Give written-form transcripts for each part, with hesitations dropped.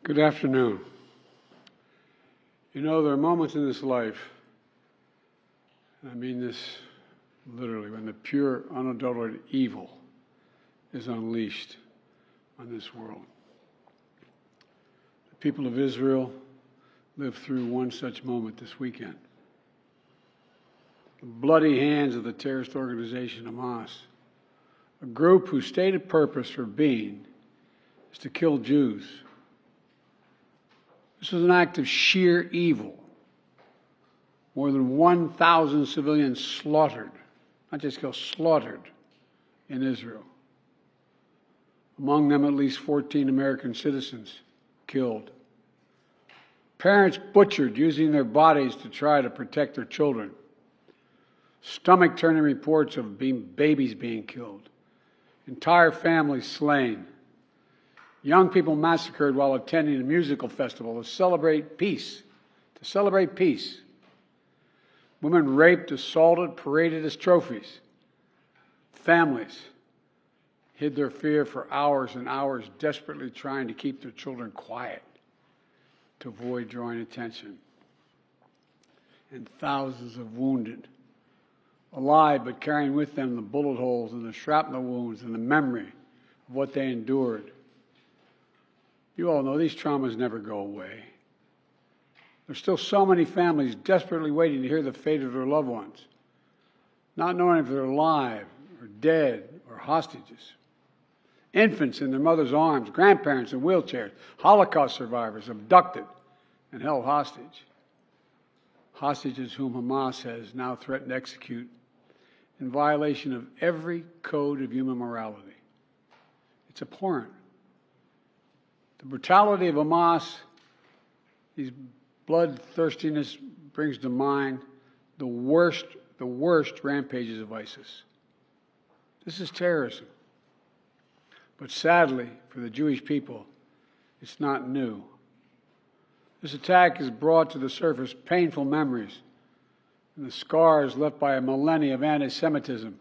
Good afternoon. You know, there are moments in this life, and I mean this literally, when the pure, unadulterated evil is unleashed on this world. The people of Israel lived through one such moment this weekend. The bloody hands of the terrorist organization Hamas, a group whose stated purpose for being is to kill Jews. This was an act of sheer evil. More than 1,000 civilians slaughtered, not just killed, slaughtered in Israel. Among them, at least 14 American citizens killed. Parents butchered using their bodies to try to protect their children. Stomach-turning reports of babies being killed. Entire families slain. Young people massacred while attending a musical festival to celebrate peace. Women raped, assaulted, paraded as trophies. Families hid their fear for hours and hours, desperately trying to keep their children quiet to avoid drawing attention. And thousands of wounded, alive but carrying with them the bullet holes and the shrapnel wounds and the memory of what they endured. You all know these traumas never go away. There's still so many families desperately waiting to hear the fate of their loved ones, not knowing if they're alive or dead or hostages. Infants in their mother's arms, grandparents in wheelchairs, Holocaust survivors abducted and held hostage. Hostages whom Hamas has now threatened to execute in violation of every code of human morality. It's abhorrent. The brutality of Hamas, these bloodthirstiness brings to mind the worst rampages of ISIS. This is terrorism. But sadly, for the Jewish people, it's not new. This attack has brought to the surface painful memories and the scars left by a millennia of anti-Semitism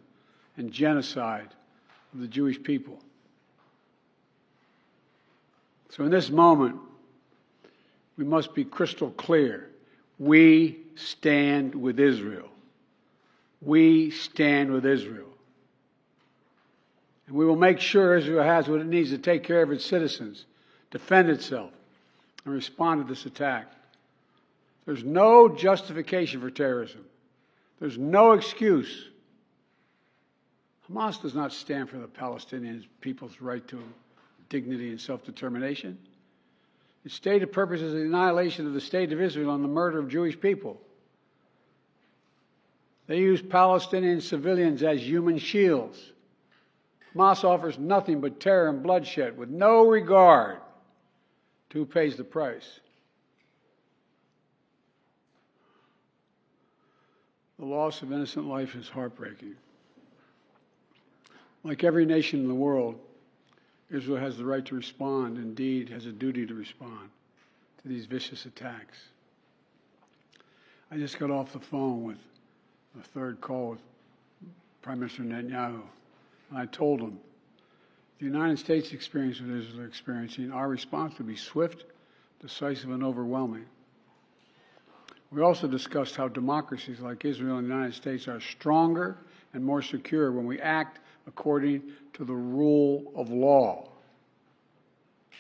and genocide of the Jewish people. So in this moment, we must be crystal clear. We stand with Israel. We stand with Israel. And we will make sure Israel has what it needs to take care of its citizens, defend itself, and respond to this attack. There's no justification for terrorism. There's no excuse. Hamas does not stand for the Palestinian people's right to dignity and self-determination. Its stated purpose is the annihilation of the State of Israel and the murder of Jewish people. They use Palestinian civilians as human shields. Hamas offers nothing but terror and bloodshed with no regard to who pays the price. The loss of innocent life is heartbreaking. Like every nation in the world, Israel has the right to respond, indeed has a duty to respond to these vicious attacks. I just got off the phone with a third call with Prime Minister Netanyahu, and I told him the United States experience what Israel is experiencing, our response would be swift, decisive, and overwhelming. We also discussed how democracies like Israel and the United States are stronger and more secure when we act according to the rule of law.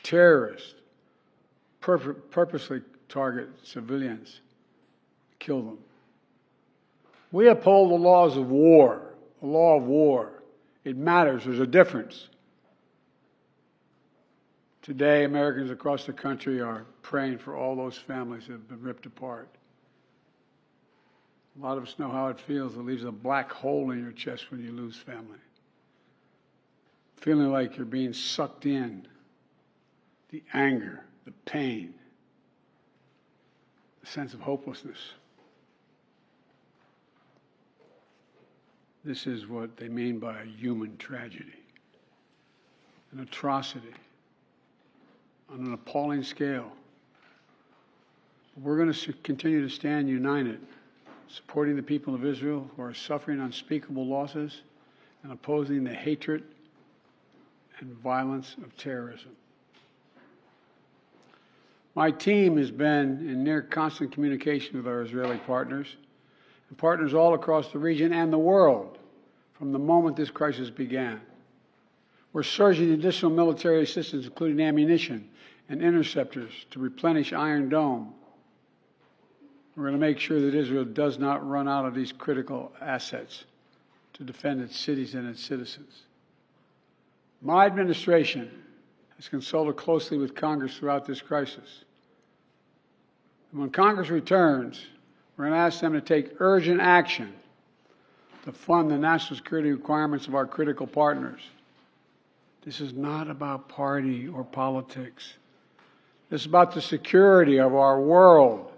Terrorists purposely target civilians, kill them. We uphold the laws of war, the law of war. It matters. There's a difference. Today, Americans across the country are praying for all those families that have been ripped apart. A lot of us know how it feels. It leaves a black hole in your chest when you lose family. Feeling like you're being sucked in. The anger, the pain, the sense of hopelessness. This is what they mean by a human tragedy, an atrocity on an appalling scale. We're going to continue to stand united, supporting the people of Israel who are suffering unspeakable losses and opposing the hatred and violence of terrorism. My team has been in near constant communication with our Israeli partners and partners all across the region and the world from the moment this crisis began. We're surging additional military assistance, including ammunition and interceptors, to replenish Iron Dome. We're going to make sure that Israel does not run out of these critical assets to defend its cities and its citizens. My administration has consulted closely with Congress throughout this crisis. And when Congress returns, we're going to ask them to take urgent action to fund the national security requirements of our critical partners. This is not about party or politics. This is about the security of our world,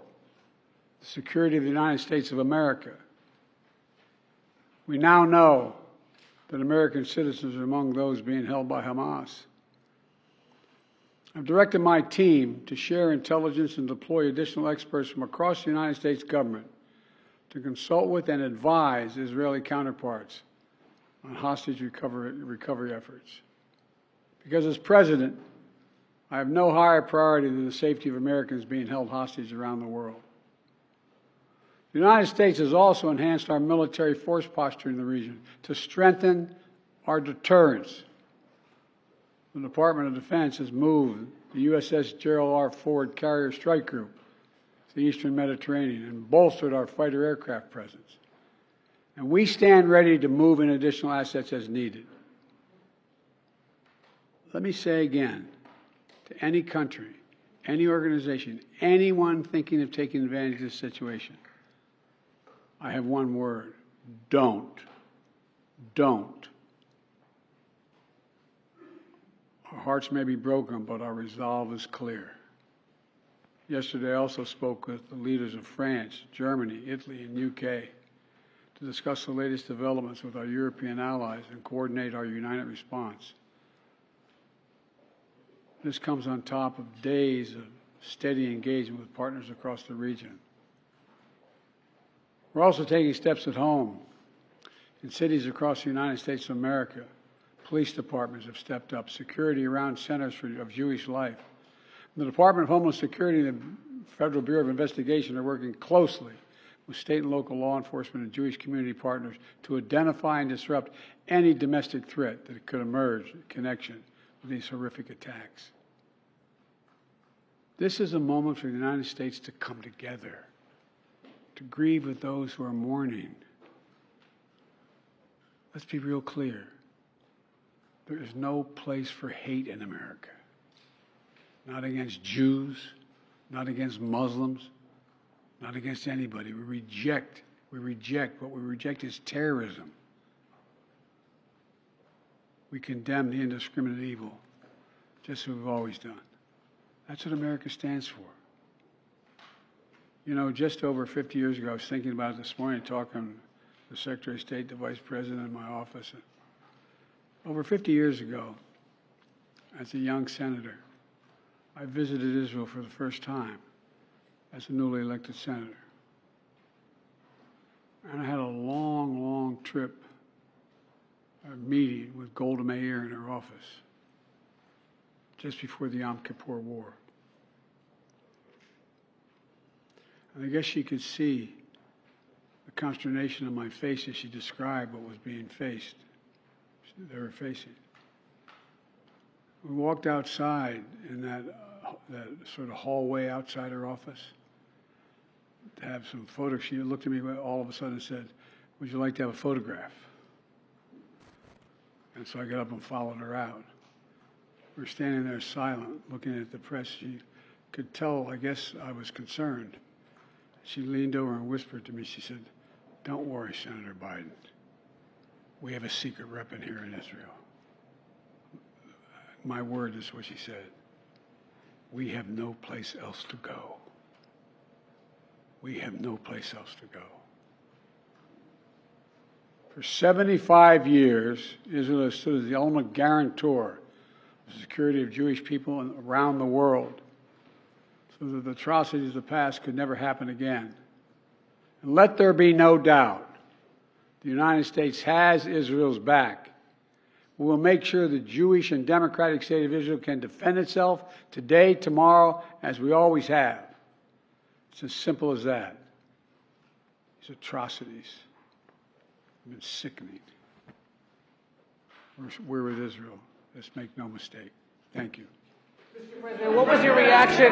the security of the United States of America. We now know that American citizens are among those being held by Hamas. I've directed my team to share intelligence and deploy additional experts from across the United States government to consult with and advise Israeli counterparts on hostage recovery efforts. Because as president, I have no higher priority than the safety of Americans being held hostage around the world. The United States has also enhanced our military force posture in the region to strengthen our deterrence. The Department of Defense has moved the USS Gerald R. Ford Carrier Strike Group to the Eastern Mediterranean and bolstered our fighter aircraft presence. And we stand ready to move in additional assets as needed. Let me say again, to any country, any organization, anyone thinking of taking advantage of this situation, I have one word: don't. Don't. Our hearts may be broken, but our resolve is clear. Yesterday I also spoke with the leaders of France, Germany, Italy, and UK to discuss the latest developments with our European allies and coordinate our united response. This comes on top of days of steady engagement with partners across the region. We're also taking steps at home. In cities across the United States of America, police departments have stepped up security around centers of Jewish life. The Department of Homeland Security and the Federal Bureau of Investigation are working closely with state and local law enforcement and Jewish community partners to identify and disrupt any domestic threat that could emerge in connection with these horrific attacks. This is a moment for the United States to come together, to grieve with those who are mourning. Let's be real clear. There is no place for hate in America. Not against Jews, not against Muslims, not against anybody. We reject. What we reject is terrorism. We condemn the indiscriminate evil, just as we've always done. That's what America stands for. You know, just over 50 years ago, I was thinking about it this morning, talking to the Secretary of State, the Vice President in my office. Over 50 years ago, as a young senator, I visited Israel for the first time as a newly elected senator. And I had a long, long trip, a meeting with Golda Meir in her office just before the Yom Kippur War. And I guess she could see the consternation on my face as she described what was being faced. They were facing. We walked outside in that sort of hallway outside her office to have some photos. She looked at me all of a sudden and said, "Would you like to have a photograph?" And so I got up and followed her out. We were standing there silent, looking at the press. She could tell, I guess, I was concerned. She leaned over and whispered to me, she said, "Don't worry, Senator Biden. We have a secret rep in here in Israel." My word is what she said. We have no place else to go. We have no place else to go. For 75 years, Israel has stood as the ultimate guarantor of the security of Jewish people around the world, so that the atrocities of the past could never happen again. And let there be no doubt, the United States has Israel's back We will make sure the Jewish and democratic state of Israel can defend itself today, tomorrow, as we always have. It's as simple as that. These atrocities have been sickening. We're with Israel. Let's make no mistake. Thank you. Mr. President, what was your reaction?